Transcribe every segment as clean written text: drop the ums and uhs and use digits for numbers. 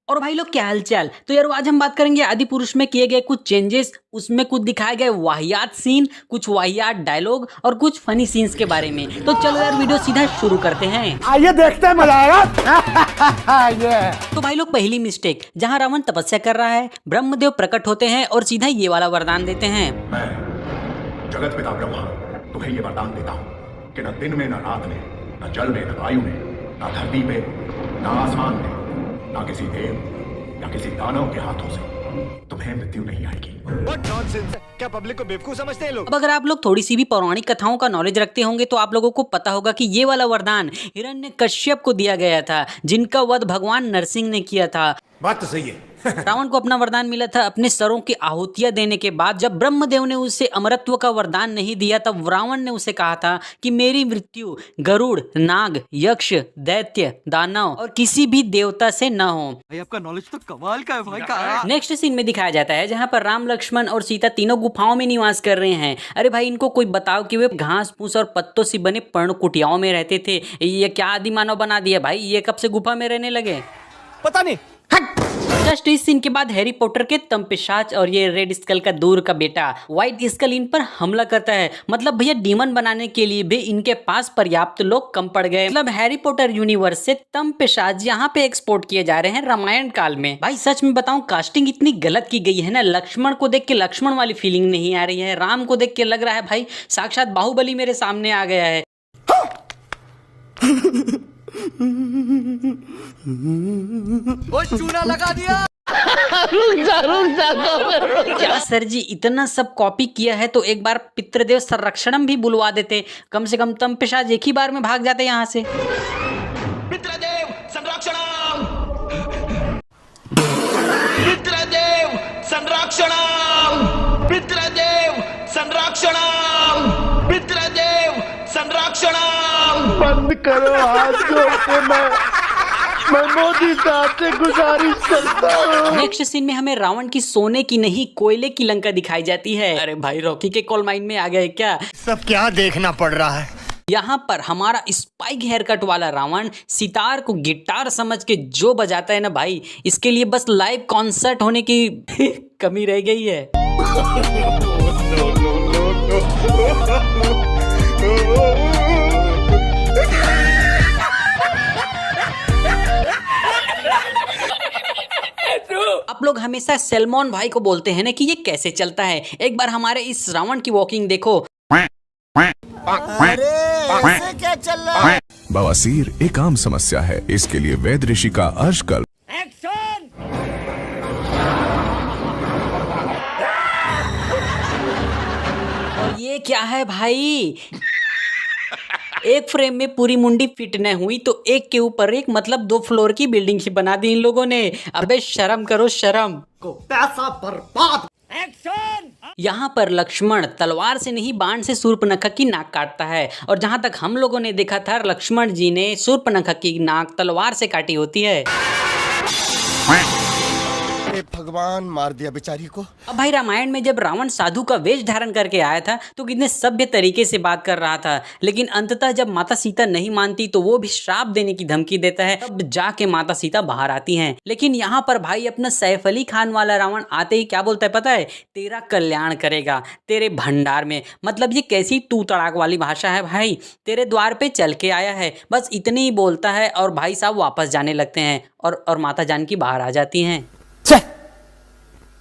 और भाई लोग क्या हालचाल। तो यार आज हम बात करेंगे आदि पुरुष में किए गए कुछ चेंजेस, उसमें कुछ दिखाए गए वाहियात सीन, कुछ वाहियात डायलॉग और कुछ फनी सीन्स के बारे में। तो चलो यार वीडियो सीधा शुरू करते हैं। आइए देखते हैं, मजा आएगा। तो भाई लोग पहली मिस्टेक, जहां रावण तपस्या कर रहा है, ब्रह्मदेव प्रकट होते हैं और सीधा ये वाला वरदान देते हैं। मैं जगत पिता ब्रह्मा तुम्हें ये वरदान देता हूँ कि न दिन में, न रात में, न जल में, न वायु में, न धरती पे, न आसमान में, न किसी देव या किसी दानव के हाथों से तुम्हें मृत्यु नहीं आएगी। What nonsense! क्या पब्लिक को बेवकूफ समझते हैं लोग? अब अगर आप लोग थोड़ी सी भी पौराणिक कथाओं का नॉलेज रखते होंगे तो आप लोगों को पता होगा कि ये वाला वरदान हिरण्यकश्यप को दिया गया था, जिनका वध भगवान नरसिंह ने किया था। बात तो सही है। रावण को अपना वरदान मिला था अपने सरों की आहुतियां देने के बाद। जब ब्रह्मदेव ने उसे अमरत्व का वरदान नहीं दिया तब रावण ने उसे कहा था कि मेरी मृत्यु गरुड़, नाग, यक्ष, दैत्य, दानव और किसी भी देवता से न हो। भाई आपका नॉलेज तो कमाल का है भाई का। नेक्स्ट सीन में दिखाया जाता है जहां पर राम, लक्ष्मण और सीता तीनों गुफाओं में निवास कर रहे हैं। अरे भाई इनको कोई बताओ कि वे घास फूस और पत्तों से बने पर्ण कुटियाओं में रहते थे। ये क्या आदि मानव बना दिया भाई, ये कब से गुफा में रहने लगे? पता नहीं। जस्ट इस सीन के बाद हैरी पॉटर के तंपिशाच और ये रेड स्कल का दूर का बेटा व्हाइट स्कल इन पर हमला करता है। मतलब भैया डीमन बनाने के लिए भी इनके पास पर्याप्त लोग कम पड़ गए। मतलब हैरी पॉटर यूनिवर्स से तंपिशाच यहाँ पे एक्सपोर्ट किए जा रहे हैं रामायण काल में। भाई सच में बताऊं, कास्टिंग इतनी गलत की गई है ना। लक्ष्मण को देख के लक्ष्मण वाली फीलिंग नहीं आ रही है, राम को देख के लग रहा है भाई साक्षात बाहुबली मेरे सामने आ गया है। वो चूना लगा दिया। क्या सर जी, इतना सब कॉपी किया है तो एक बार पितृदेव संरक्षणम भी बुलवा देते, कम से कम तंपिशाच एक ही बार में भाग जाते यहाँ से। पितृदेव संरक्षणम, पितृदेव संरक्षणम, पितृदेव संरक्षणम, पितृदेव संरक्षणम। बंद करो हाथ जोड़ के, मैं मोदी साहब से गुजारिश करता हूँ। नेक्स्ट सीन में हमें रावण की सोने की नहीं कोयले की लंका दिखाई जाती है। अरे भाई रॉकी के कोल माइन में आ गए क्या? सब क्या देखना पड़ रहा है। यहाँ पर हमारा स्पाइक हेयर कट वाला रावण सितार को गिटार समझ के जो बजाता है ना भाई, इसके लिए बस लाइव कॉन्सर्ट होने की कमी रह गई है। आप लोग हमेशा सलमान भाई को बोलते हैं ना कि ये कैसे चलता है। एक बार हमारे इस रावण की वॉकिंग देखो। अरे ऐसे क्या चल रहा है? बवासीर एक आम समस्या है, इसके लिए वैद्य ऋषि का अर्श कर। और ये क्या है भाई, एक फ्रेम में पूरी मुंडी फिट न हुई तो एक के ऊपर एक, मतलब 2 फ्लोर की बिल्डिंग ही बना दी इन लोगों ने। अबे शर्म करो शर्म को, पैसा बर्बाद। यहाँ पर लक्ष्मण तलवार से नहीं बाण से शूर्पणखा की नाक काटता है। और जहां तक हम लोगों ने देखा था लक्ष्मण जी ने शूर्पणखा की नाक तलवार से काटी होती है। भगवान मार दिया बेचारी को। अब भाई रामायण में जब रावण साधु का वेश धारण करके आया था तो कितने सभ्य तरीके से बात कर रहा था, लेकिन अंततः जब माता सीता नहीं मानती तो वो भी श्राप देने की धमकी देता है। तब जाके माता सीता बाहर आती हैं। लेकिन यहाँ पर भाई अपना सैफ अली खान वाला रावण आते ही क्या बोलता है पता है? तेरा कल्याण करेगा तेरे भंडार में। मतलब ये कैसी तू तड़ाक वाली भाषा है भाई, तेरे द्वार पे चल के आया है, बस इतनी ही बोलता है और भाई साहब वापस जाने लगते हैं और माता जानकी बाहर आ जाती हैं।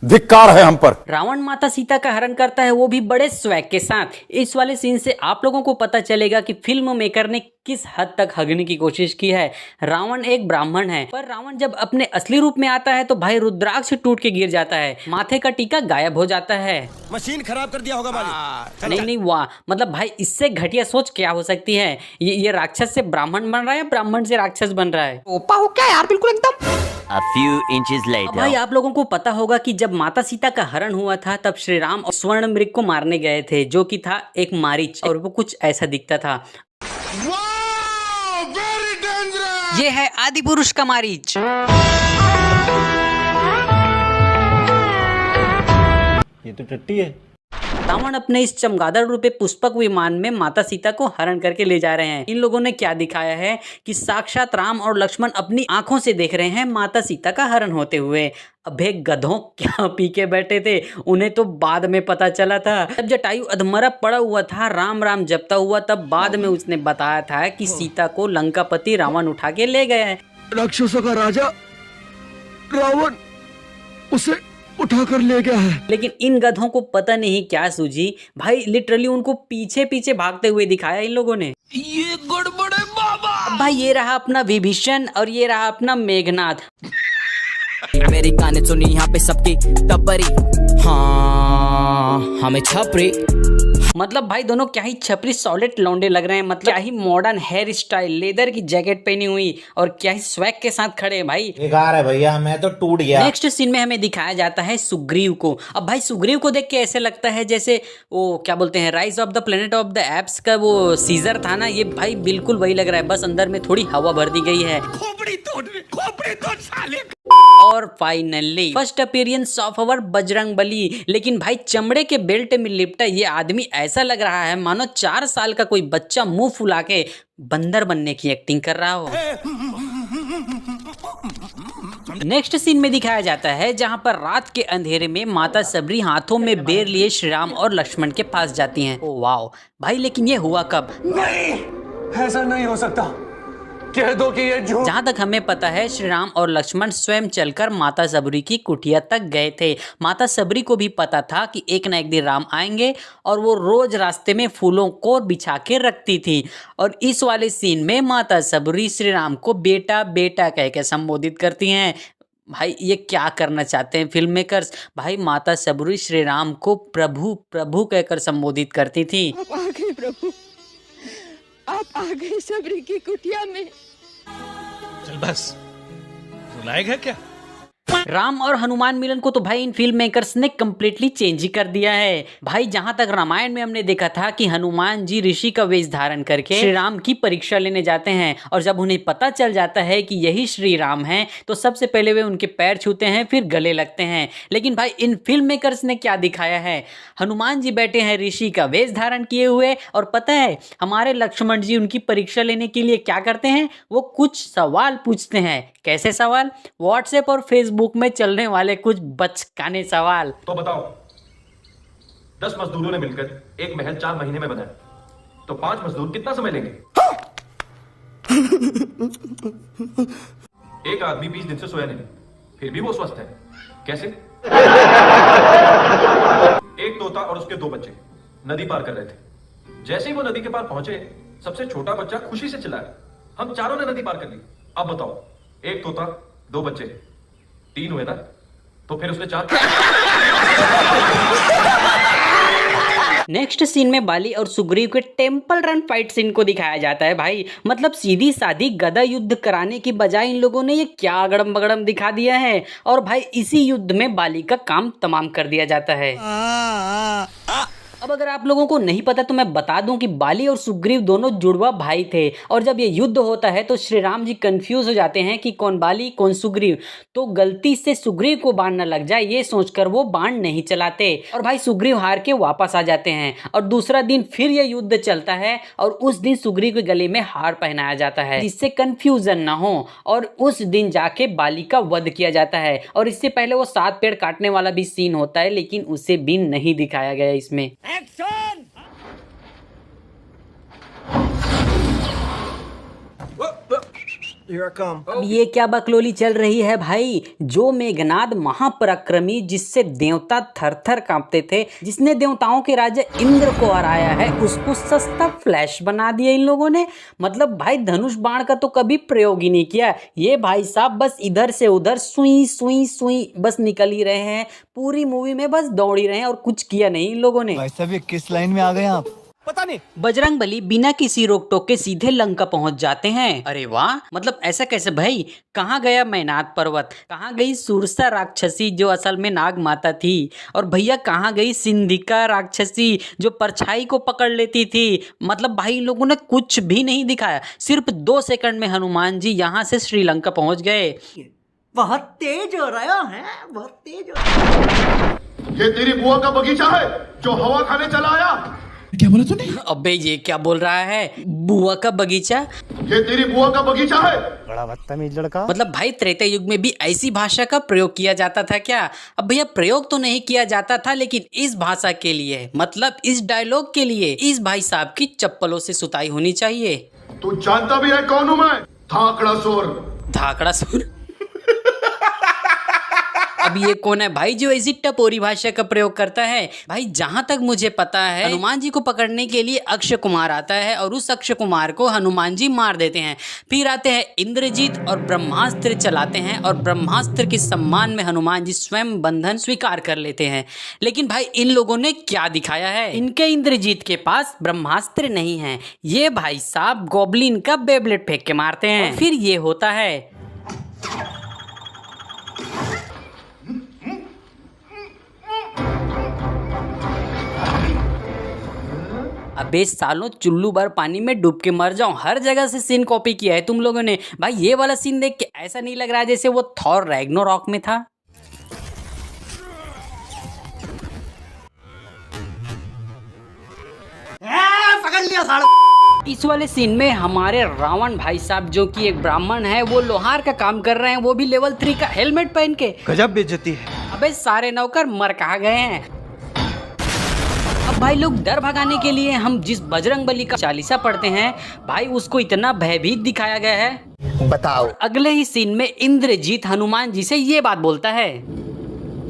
धिक्कार है हम पर। रावण माता सीता का हरण करता है, वो भी बड़े स्वैग के साथ। इस वाले सीन से आप लोगों को पता चलेगा कि फिल्म मेकर ने किस हद तक हगने की कोशिश की है। रावण एक ब्राह्मण है, पर रावण जब अपने असली रूप में आता है तो भाई रुद्राक्ष टूट के गिर जाता है, माथे का टीका गायब हो जाता है। मशीन खराब कर दिया होगा मालिक। नहीं वाह, मतलब भाई इससे घटिया सोच क्या हो सकती है? ये राक्षस से ब्राह्मण बन रहा है या ब्राह्मण से राक्षस बन रहा है? ओपा हो क्या यार, बिल्कुल एकदम। A few inches later. भाई आप लोगों को पता होगा कि जब माता सीता का हरण हुआ था तब श्री राम और स्वर्ण मृग को मारने गए थे, जो कि था एक मारीच, और वो कुछ ऐसा दिखता था। ये है आदि पुरुष का मारीच। ये तो टट्टी है। रावण अपने इस चमगादड़ रूपे पुष्पक विमान में माता सीता को हरण करके ले जा रहे हैं। इन लोगों ने क्या दिखाया है कि साक्षात राम और लक्ष्मण अपनी आंखों से देख रहे हैं माता सीता का हरण होते हुए। अबे गधों, क्या पी के बैठे थे, उन्हें तो बाद में पता चला था। जब जटायु अधमरा पड़ा हुआ था, राम राम जपता हुआ, तब बाद में उसने बताया था कि सीता को लंकापति रावण उठा के ले गया है। राक्षसों का राजा रावण उसे उठाकर ले गया है। लेकिन इन गधों को पता नहीं क्या सूझी भाई, लिटरली उनको पीछे पीछे भागते हुए दिखाया इन लोगों ने। ये गड़बड़ है बाबा। अब भाई ये रहा अपना विभीषण और ये रहा अपना मेघनाथ। मेरी गाने सुनी यहाँ पे सबकी टपरी, हाँ हमें छपरी। मतलब भाई दोनों क्या ही छपरी सॉलिड लौंडे लग रहे हैं। मतलब क्या ही मॉडर्न हेयर स्टाइल, लेदर की जैकेट पहनी हुई और क्या ही स्वैग के साथ खड़े हैं भाई। बेकार है भैया, मैं तो टूट गया। नेक्स्ट सीन में हमें दिखाया जाता है सुग्रीव को। अब भाई सुग्रीव को देख के ऐसे लगता है जैसे वो क्या बोलते हैं, rise of the planet of the apps का वो सीजर था ना, ये भाई बिल्कुल वही लग रहा है, बस अंदर में थोड़ी हवा भर दी गई है। खोपड़ी तोड़ साले। और finally first appearance of our Bajrangbali. लेकिन भाई चमड़े के बेल्ट में लिपटा ये आदमी ऐसा लग रहा है मानो 4 साल का कोई बच्चा मुंह फुला के बंदर बनने की एक्टिंग कर रहा हो। नेक्स्ट सीन में दिखाया जाता है जहां पर रात के अंधेरे में माता सबरी हाथों में बेर लिए श्री राम और लक्ष्मण के पास जाती हैं। ओ वाओ भाई, लेकिन ये हुआ कब? नहीं, ऐसा नहीं हो सकता, कह दो कि ये झूठ। जहां तक हमें पता है श्री राम और लक्ष्मण स्वयं चलकर माता सबरी की कुटिया तक गए थे। माता सबरी को भी पता था कि एक न एक दिन राम आएंगे और वो रोज रास्ते में फूलों को बिछा के रखती थी। और इस वाले सीन में माता सबरी श्री राम को बेटा बेटा कह के संबोधित करती हैं। भाई ये क्या करना चाहते हैं फिल्म मेकर्स? भाई माता सबरी श्री राम को प्रभु प्रभु कहकर संबोधित करती थी। आप आ गए प्रभु, आप आ गए सबरी की कुटिया में। चल बस, रुलाएगा क्या? राम और हनुमान मिलन को तो भाई इन फिल्म मेकर्स ने कम्प्लीटली चेंज ही कर दिया है। भाई जहां तक रामायण में हमने देखा था कि हनुमान जी ऋषि का वेश धारण करके श्री राम की परीक्षा लेने जाते हैं और जब उन्हें पता चल जाता है कि यही श्री राम हैं तो सबसे पहले वे उनके पैर छूते हैं, फिर गले लगते हैं। लेकिन भाई इन फिल्म मेकर्स ने क्या दिखाया है, हनुमान जी बैठे हैं ऋषि का वेश धारण किए हुए और पता है हमारे लक्ष्मण जी उनकी परीक्षा लेने के लिए क्या करते हैं, वो कुछ सवाल पूछते हैं। कैसे सवाल? व्हाट्सएप और फेसबुक में चलने वाले कुछ बचकाने सवाल। तो बताओ, 10 मजदूरों ने मिलकर एक महल 4 महीने में बनाया, तो 5 मजदूर कितना समय लेंगे? एक आदमी 20 दिन से सोया नहीं, फिर भी वो स्वस्थ है, कैसे? एक तोता और उसके 2 बच्चे नदी पार कर रहे थे। जैसे ही वो नदी के पार पहुंचे, सबसे छोटा बच्चा खुशी से चिल्लाया, हम चारों ने नदी पार कर ली। अब बताओ, एक तोता 2 बच्चे 3 हुए ना, तो फिर उसने 4। नेक्स्ट सीन में बाली और सुग्रीव के टेंपल रन फाइट सीन को दिखाया जाता है। भाई मतलब सीधी सादी गदा युद्ध कराने की बजाय इन लोगों ने ये क्या अगड़म बगड़म दिखा दिया है और भाई इसी युद्ध में बाली का काम तमाम कर दिया जाता है। अब अगर आप लोगों को नहीं पता तो मैं बता दूं कि बाली और सुग्रीव दोनों जुड़वा भाई थे और जब ये युद्ध होता है तो श्री राम जी कंफ्यूज हो जाते हैं कि कौन बाली कौन सुग्रीव, तो गलती से सुग्रीव को बाण न लग जाए ये सोचकर वो बाण नहीं चलाते और भाई सुग्रीव हार के वापस आ जाते हैं। और दूसरा दिन फिर ये युद्ध चलता है और उस दिन सुग्रीव के गले में हार पहनाया जाता है जिससे कंफ्यूजन ना हो और उस दिन जाके बाली का वध किया जाता है। और इससे पहले वो 7 पेड़ काटने वाला भी सीन होता है लेकिन उसे भी नहीं दिखाया गया इसमें। अब ये क्या बकलोली चल रही है भाई? जो मेघनाद महापराक्रमी जिससे देवता थर-थर कांपते थे, जिसने देवताओं के राजा इंद्र को हराया है, उसको सस्ता फ्लैश बना दिया इन लोगों ने। मतलब भाई धनुष बाण का तो कभी प्रयोग ही नहीं किया। ये भाई साहब बस इधर से उधर सुई सुई सुई बस निकल ही रहे हैं, पूरी मूवी में बस दौड़ ही रहे हैं और कुछ किया नहीं इन लोगों ने। भाई साहब ये किस लाइन में आ गए आप? पता नहीं। बजरंगबली बिना किसी रोक टोक के सीधे लंका पहुंच जाते हैं। अरे वाह, मतलब ऐसा कैसे भाई? कहाँ गया मैनाक पर्वत? कहाँ गई सुरसा राक्षसी जो असल में नाग माता थी? और भैया कहाँ गई सिंधिका राक्षसी जो परछाई को पकड़ लेती थी? मतलब भाई इन लोगों ने कुछ भी नहीं दिखाया। सिर्फ 2 सेकंड में हनुमान जी यहाँ से श्रीलंका पहुंच गए। बहुत तेज हो रहा है, बहुत तेज हो रहा है। ये तेरी बुआ का बगीचा है जो हवा खाने चला आया? क्या बोला तूने? अबे ये क्या बोल रहा है? बुआ का बगीचा? ये तेरी बुआ का बगीचा है? बड़ा बदतमीज लड़का। मतलब भाई त्रेता युग में भी ऐसी भाषा का प्रयोग किया जाता था क्या? अब भैया प्रयोग तो नहीं किया जाता था, लेकिन इस भाषा के लिए, मतलब इस डायलॉग के लिए इस भाई साहब की चप्पलों से सुताई होनी चाहिए। तू जानता भी है कौन हूं मैं? धाकड़ासुर। धाकड़ासुर? अब ये कौन है भाई जो ऐसी टपोरी भाषा का प्रयोग करता है? भाई जहां तक मुझे पता है, हनुमान जी को पकड़ने के लिए अक्षय कुमार आता है और उस अक्षय कुमार को हनुमान जी मार देते हैं। फिर आते हैं इंद्रजीत और ब्रह्मास्त्र चलाते हैं और ब्रह्मास्त्र के सम्मान में हनुमान जी स्वयं बंधन स्वीकार कर लेते हैं। लेकिन भाई इन लोगों ने क्या दिखाया है? इनके इंद्रजीत के पास ब्रह्मास्त्र नहीं है, ये भाई साहब गॉब्लिन का बेब्लेड फेंक के मारते हैं। फिर ये होता है अबे सालों चुल्लू भर पानी में डूब के मर जाऊं, हर जगह से सीन कॉपी किया है तुम लोगों ने। भाई ये वाला सीन देख के ऐसा नहीं लग रहा है जैसे वो थॉर रैग्नारोक में था? पकड़ लिया साला। इस वाले सीन में हमारे रावण भाई साहब जो कि एक ब्राह्मण है, वो लोहार का काम कर रहे हैं, वो भी लेवल 3 का हेलमेट पहन के। गजब बेइज्जती है। अबे सारे नौकर मर कहाँ गए हैं? अब भाई लोग डर भगाने के लिए हम जिस बजरंगबली का चालीसा पढ़ते हैं, भाई उसको इतना भयभीत दिखाया गया है। बताओ। अगले ही सीन में इंद्रजीत हनुमान जी से ये बात बोलता है,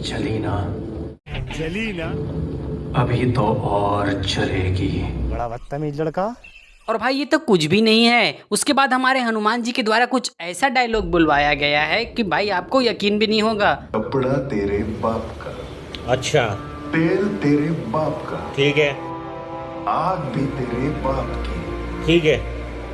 चली ना चली ना अभी तो और चलेगी। बड़ा बदतमीज लड़का। और भाई ये तो कुछ भी नहीं है। उसके बाद हमारे हनुमान जी के द्वारा कुछ ऐसा डायलॉग बुलवाया गया है कि भाई आपको यकीन भी नहीं होगा। कपड़ा तेरे बाप का, अच्छा तेल तेरे बाप का, ठीक है, आग भी तेरे बाप की, ठीक है,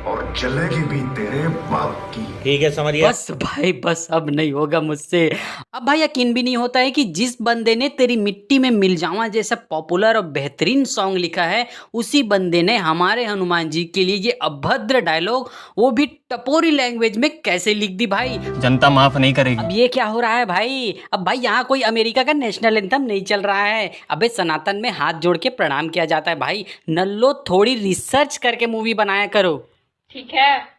और जलेगी भी तेरे बाप की। ठीक है, समझ गया। बस भाई बस, अब नहीं होगा मुझसे। अब भाई यकीन भी नहीं होता है कि जिस बंदे ने तेरी मिट्टी में मिल जावा जैसा पॉपुलर और बेहतरीन सॉन्ग लिखा है, उसी बंदे ने हमारे हनुमान जी के लिए ये अभद्र डायलॉग, वो भी टपोरी लैंग्वेज में कैसे लिख दी भाई? जनता माफ नहीं करेगी। अब ये क्या हो रहा है भाई? अब भाई यहाँ कोई अमेरिका का नेशनल एंथम नहीं चल रहा है। अबे सनातन में हाथ जोड़ के प्रणाम किया जाता है भाई। नल्लो थोड़ी रिसर्च करके मूवी बनाया करो। ठीक है।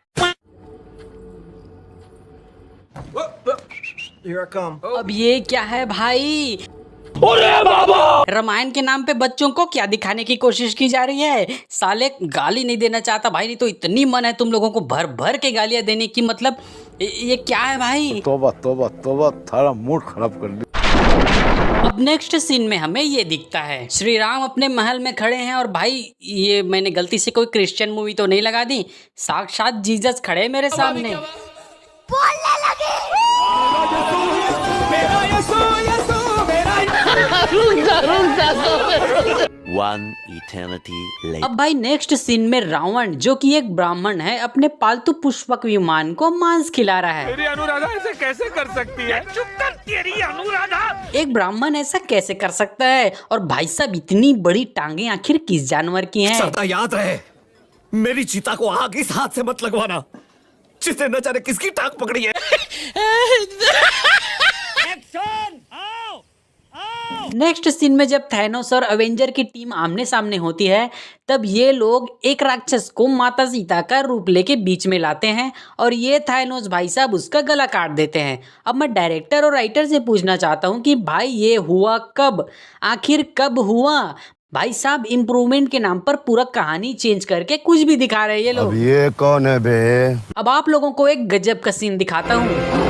अब ये क्या है भाई? रामायण के नाम पे बच्चों को क्या दिखाने की कोशिश की जा रही है? साले गाली नहीं देना चाहता भाई, नहीं तो इतनी मन है तुम लोगों को भर भर के गालियां देने की। मतलब ये क्या है भाई? तोबा तोबा तोबा, थारा मूड खराब कर दिया। अब नेक्स्ट सीन में हमें ये दिखता है, श्री राम अपने महल में खड़े हैं और भाई ये मैंने गलती से कोई क्रिश्चियन मूवी तो नहीं लगा दी? साक्षात जीसस खड़े हैं मेरे सामने। बोलने लगे। One eternity later. अब भाई नेक्स्ट सीन में रावण जो कि एक ब्राह्मण है, अपने पालतू पुष्पक विमान को मांस खिला रहा है। तेरी अनुराधा ऐसे कैसे कर सकती है? चुप कर, तेरी अनुराधा। एक ब्राह्मण ऐसा कैसे कर सकता है? और भाई साहब इतनी बड़ी टांगे आखिर किस जानवर की हैं? सदा याद रहे, मेरी चीता को आग इस हाथ से मत लगवाना जिसने न जाने किसकी टांग पकड़ी है। नेक्स्ट सीन में जब थैनोस और अवेंजर की टीम आमने सामने होती है, तब ये लोग एक राक्षस को माता सीता का रूप लेके बीच में लाते हैं और ये थैनोस भाई साहब उसका गला काट देते हैं। अब मैं डायरेक्टर और राइटर से पूछना चाहता हूँ कि भाई ये हुआ कब? आखिर कब हुआ? भाई साहब इम्प्रूवमेंट के नाम पर पूरा कहानी चेंज करके कुछ भी दिखा रहे हैं ये लोग। अब ये कौन है बे? अब आप लोगों को एक गजब का सीन दिखाता हूँ।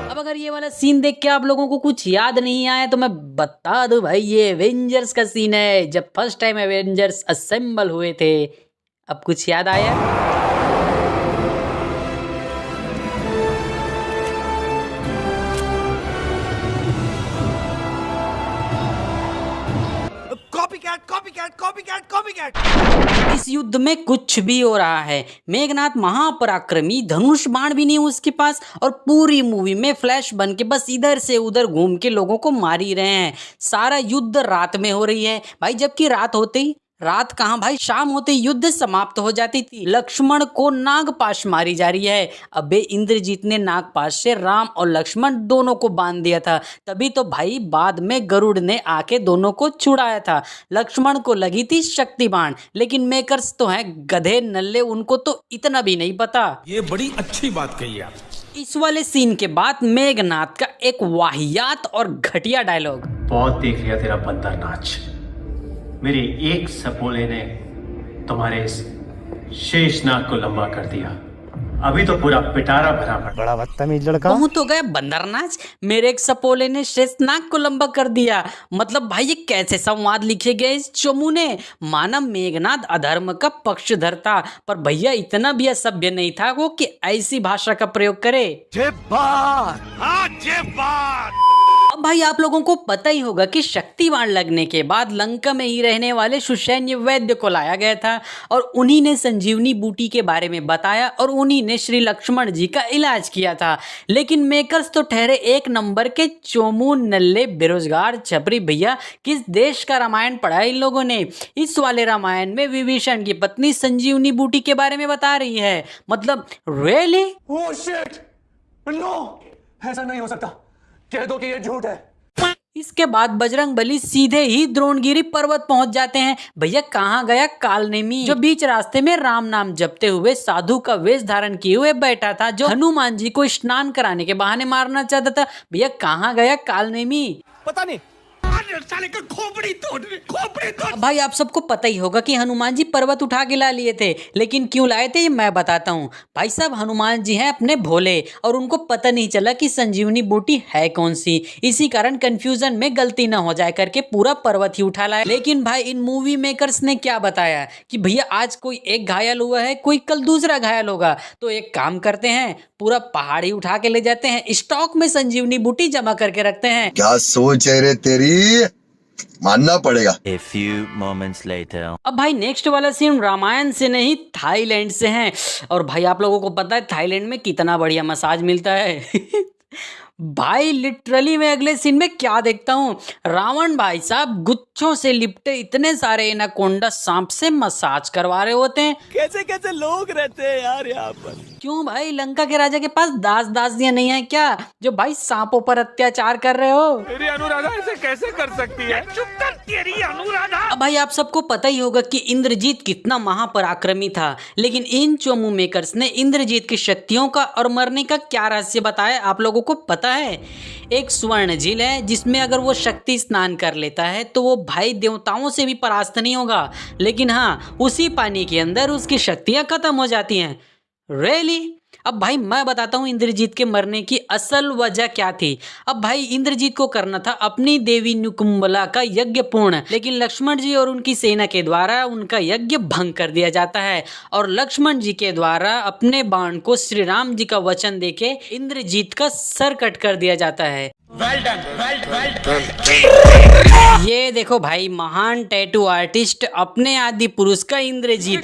अब अगर ये वाला सीन देख के आप लोगों को कुछ याद नहीं आया तो मैं बता दूं भाई, ये एवेंजर्स का सीन है, जब फर्स्ट टाइम एवेंजर्स असेंबल हुए थे। अब कुछ याद आया? इस युद्ध में कुछ भी हो रहा है। मेघनाथ महापराक्रमी, धनुष बाण भी नहीं उसके पास, और पूरी मूवी में फ्लैश बन के बस इधर से उधर घूम के लोगों को मार ही रहे हैं। सारा युद्ध रात में हो रही है भाई, जबकि रात होते ही रात कहाँ भाई, शाम होते युद्ध समाप्त हो जाती थी। लक्ष्मण को नागपाश मारी जा रही है। अबे इंद्रजीत ने नागपाश से राम और लक्ष्मण दोनों को बांध दिया था। तभी तो भाई बाद में गरुड़ ने आके दोनों को छुड़ाया था। लक्ष्मण को लगी थी शक्ति बाण, लेकिन मेकर्स तो हैं गधे नल्ले, उनको तो इतना भी नहीं पता। ये बड़ी अच्छी बात कही आप। इस वाले सीन के बाद मेघनाथ का एक वाहियात और घटिया डायलॉग। बहुत देख लिया तेरा बंदर नाच, मेरे एक सपोले ने तुम्हारे इस शेषनाग को लंबा कर दिया, अभी तो पूरा पिटारा भरा पड़ा। बड़ा बदतमीज लड़का। कहूँ तो गया बंदरनाच, मेरे एक सपोले ने शेषनाग को लंबा कर दिया। मतलब भाई ये कैसे संवाद लिखे गए इस चोमू ने। माना मेघनाथ अधर्म का पक्षधर था, पर भैया इतना भी असभ्य नहीं था वो कि ऐसी भाषा का प्रयोग करे। अब भाई आप लोगों को पता ही होगा कि शक्तिवाण लगने के बाद लंका में ही रहने वाले सुसैन्य वैद्य को लाया गया था और उन्हीं ने संजीवनी बूटी के बारे में बताया और उन्हीं ने श्री लक्ष्मण जी का इलाज किया था। लेकिन मेकर्स तो ठहरे एक नंबर के चोमू नल्ले बेरोजगार छपरी। भैया किस देश का रामायण पढ़ा है इन लोगों ने। इस वाले रामायण में विभीषण की पत्नी संजीवनी बूटी के बारे में बता रही है। मतलब रियली? ओह शिट, नो, ऐसा नहीं हो सकता, कह दो कि ये झूठ है। इसके बाद बजरंगबली सीधे ही द्रोणगिरी पर्वत पहुंच जाते हैं। भैया कहाँ गया कालनेमी, जो बीच रास्ते में राम नाम जपते हुए साधु का वेश धारण किए हुए बैठा था, जो हनुमान जी को स्नान कराने के बहाने मारना चाहता था। भैया कहाँ गया कालनेमी? पता नहीं। साले का खोपड़ी तोड़। भाई आप सबको पता ही होगा कि हनुमान जी पर्वत उठा के ला लिए थे, लेकिन क्यों लाए थे ये मैं बताता हूँ। भाई साहब हनुमान जी हैं अपने भोले और उनको पता नहीं चला कि संजीवनी बूटी है कौन सी। इसी कारण कंफ्यूजन में गलती ना हो जाए करके पूरा पर्वत ही उठा लाया। लेकिन भाई इन मूवी मेकर्स ने क्या बताया कि भैया आज कोई एक घायल हुआ है, कोई कल दूसरा घायल होगा, तो एक काम करते हैं पूरा पहाड़ ही उठा के ले जाते हैं, स्टॉक में संजीवनी बूटी जमा करके रखते हैं। क्या सोच है रे तेरी, मानना पड़ेगा। A few moments later. अब भाई नेक्स्ट वाला सीन रामायण से नहीं थाईलैंड से है। और भाई आप लोगों को पता है थाईलैंड में कितना बढ़िया मसाज मिलता है। भाई लिटरली मैं अगले सीन में क्या देखता हूँ, रावण भाई साहब गुच्छों से लिपटे इतने सारे एनाकोंडा सांप से मसाज करवा रहे होते हैं। कैसे कैसे लोग रहते हैं यार यहाँ पर। क्यों भाई लंका के राजा के पास दास दासियां नहीं है क्या, जो भाई सांपों पर अत्याचार कर रहे हो? तेरी अनुराधा ऐसे कैसे कर सकती है? चुप कर तेरी अनुराधा। अब भाई आप सबको पता ही होगा कि इंद्रजीत कितना महापराक्रमी था, लेकिन इन चोमू मेकर्स ने इंद्रजीत की शक्तियों का और मरने का क्या रहस्य बताया आप लोगों को पता है? एक स्वर्ण झील है जिसमें अगर वो शक्ति स्नान कर लेता है तो वो भाई देवताओं से भी परास्त नहीं होगा, लेकिन हाँ उसी पानी के अंदर उसकी शक्तियां खत्म हो जाती हैं। रियली? अब भाई मैं बताता हूँ इंद्रजीत के मरने की असल वजह क्या थी। अब भाई इंद्रजीत को करना था अपनी देवी नुकुंबला का यज्ञ पूर्ण, लेकिन लक्ष्मण जी और उनकी सेना के द्वारा उनका यज्ञ भंग कर दिया जाता है और लक्ष्मण जी के द्वारा अपने बाण को श्री राम जी का वचन देके इंद्रजीत का सर कट कर दिया जाता है। Well done, well done. ये देखो भाई महान टैटू आर्टिस्ट अपने आदि पुरुष का इंद्रजीत।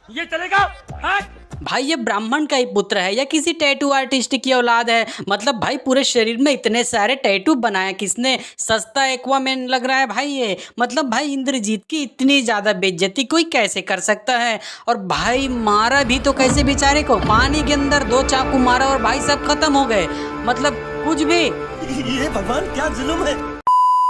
ये चलेगा? हाँ? भाई ये ब्राह्मण का ही पुत्र है या किसी टैटू आर्टिस्ट की औलाद है? मतलब भाई पूरे शरीर में इतने सारे टैटू बनाया किसने? सस्ता एक्वामैन लग रहा है भाई ये। मतलब भाई इंद्रजीत की इतनी ज्यादा बेइज्जती कोई कैसे कर सकता है? और भाई मारा भी तो कैसे बेचारे को, पानी के अंदर 2 चाकू मारा और भाई सब खत्म हो गए। मतलब कुछ भी। ये भगवान क्या जुल्म है।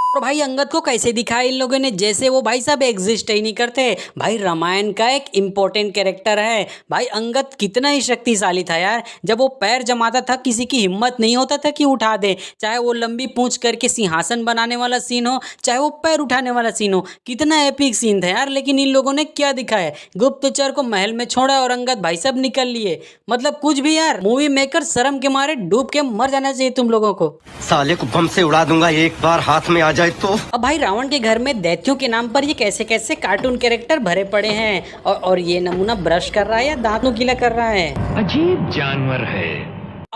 और भाई अंगद को कैसे दिखाया इन लोगों ने जैसे वो भाई साहब एग्जिस्ट ही नहीं करते। भाई रामायण का एक इम्पोर्टेंट कैरेक्टर है। भाई अंगद कितना ही शक्तिशाली था यार, जब वो पैर जमाता था किसी की हिम्मत नहीं होता था कि उठा दे, चाहे वो लंबी पूंछ करके सिंहासन बनाने वाला सीन हो, चाहे वो पैर उठाने वाला सीन हो। कितना एपिक सीन था यार। लेकिन इन लोगों ने क्या दिखाया, गुप्तचर को महल में छोड़ा और अंगद भाई साहब निकल लिए। मतलब कुछ भी यार। मूवी मेकर शर्म के मारे डूब के मर जाना चाहिए तुम लोगों को। साले को बम से उड़ा दूंगा एक बार हाथ में आ जाए तो। अब भाई रावण के घर में दैत्यों के नाम पर ये कैसे कैसे कार्टून कैरेक्टर भरे पड़े हैं। और ये नमूना ब्रश कर रहा है या दांत नुकीला कर रहा है? अजीब जानवर है।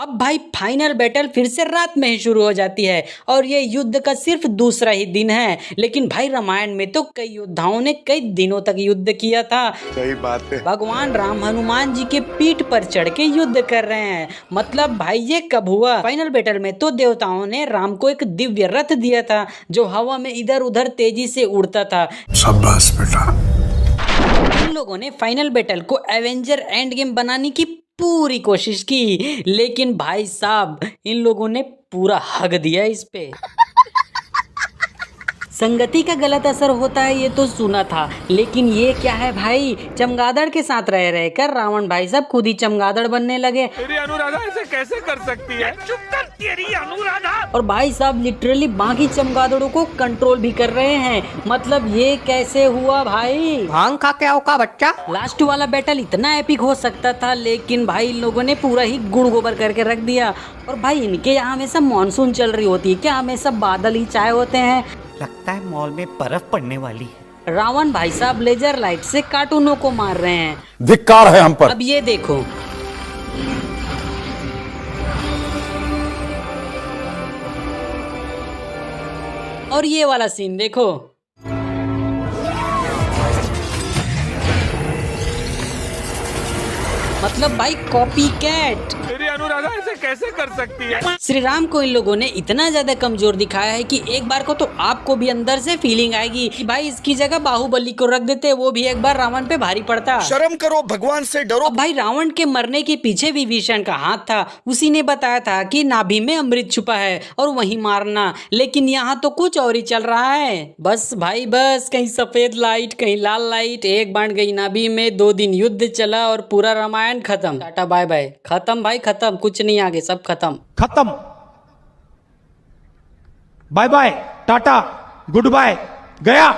अब भाई फाइनल बैटल फिर से रात में ही शुरू हो जाती है और ये युद्ध का सिर्फ दूसरा ही दिन है। लेकिन भाई रामायण में तो कई योद्धाओं ने कई दिनों तक युद्ध किया था। सही बात है। भगवान राम हनुमान जी के पीठ पर चढ़ के युद्ध कर रहे हैं। मतलब भाई ये कब हुआ? फाइनल बैटल में तो देवताओं ने राम को एक दिव्य रथ दिया था जो हवा में इधर उधर तेजी से उड़ता था। शाबाश बेटा। इन लोगों ने फाइनल बैटल को एवेंजर एंड गेम बनाने की पूरी कोशिश की, लेकिन भाई साहब इन लोगों ने पूरा हक दिया इस पे। संगति का गलत असर होता है ये तो सुना था, लेकिन ये क्या है भाई? चमगादड़ के साथ रह रहकर रावण भाई साहब खुद ही चमगादड़ बनने लगे। तेरी अनुराधा ऐसे कैसे कर सकती है? चुप कर तेरी अनुराधा। और भाई साहब लिटरली बाकी चमगादड़ों को कंट्रोल भी कर रहे हैं। मतलब ये कैसे हुआ भाई? भांग खा के आओ का बच्चा। लास्ट वाला बैटल इतना एपिक हो सकता था, लेकिन भाई इन लोगों ने पूरा ही गुड़ गोबर करके रख दिया। और भाई इनके यहाँ हमेशा मानसून चल रही होती है क्या? हमेशा बादल ही छाए होते हैं। लगता है मॉल में बर्फ पड़ने वाली है। रावण भाई साहब लेजर लाइट से कार्टूनों को मार रहे हैं। धिक्कार है हम पर। अब ये देखो, और ये वाला सीन देखो। मतलब भाई कॉपी कैट। तेरी अनुराधा ऐसे कैसे कर सकती है? श्री राम को इन लोगों ने इतना ज्यादा कमजोर दिखाया है कि एक बार को तो आपको भी अंदर से फीलिंग आएगी कि भाई इसकी जगह बाहुबली को रख देते, वो भी एक बार रावण पे भारी पड़ता। शर्म करो, भगवान से डरो। अब भाई रावण के मरने के पीछे विभीषण का हाथ था। उसी ने बताया था कि नाभि में अमृत छुपा है और वहीं मारना, लेकिन यहाँ तो कुछ और ही चल रहा है। बस भाई बस, कहीं सफेद लाइट कहीं लाल लाइट, एक बांट गई नाभि में, 2 दिन युद्ध चला और पूरा रामायण खत्म। टाटा बाय बाय, खत्म भाई खत्म, कुछ नहीं आगे, सब खत्म। खत्म। Bye bye, tata, goodbye, गया।